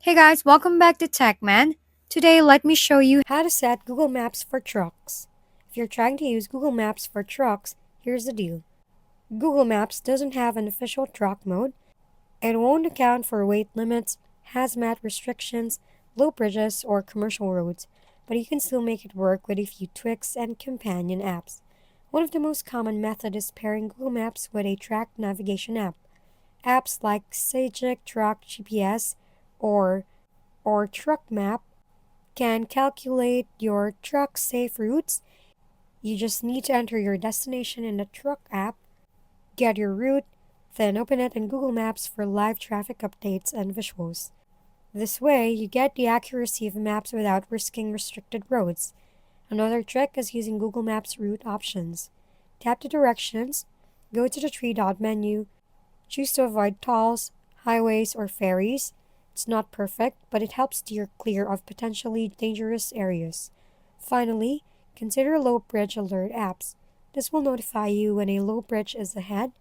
Hey guys, welcome back to TechMan. Today, let me show you how to set Google Maps for trucks. If you're trying to use Google Maps for trucks, here's the deal. Google Maps doesn't have an official truck mode. It won't account for weight limits, hazmat restrictions, low bridges, or commercial roads, but you can still make it work with a few tweaks and companion apps. One of the most common methods is pairing Google Maps with a track navigation app. Apps like Sagic Truck GPS or Truck Map can calculate your truck's safe routes. You just need to enter your destination in the truck app, get your route, then open it in Google Maps for live traffic updates and visuals. This way, you get the accuracy of maps without risking restricted roads. Another trick is using Google Maps route options. Tap the directions, go to the three dot menu, choose to avoid tolls, highways, or ferries. It's not perfect, but it helps steer clear of potentially dangerous areas. Finally, consider low bridge alert apps. This will notify you when a low bridge is ahead,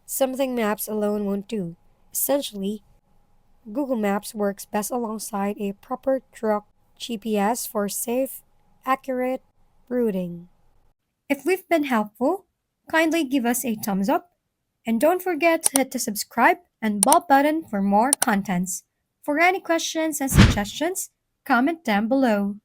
something maps alone won't do. Essentially, Google Maps works best alongside a proper truck GPS for safe, accurate routing. If we've been helpful, kindly give us a thumbs up and don't forget to hit the subscribe and bell button for more contents. For any questions and suggestions, comment down below.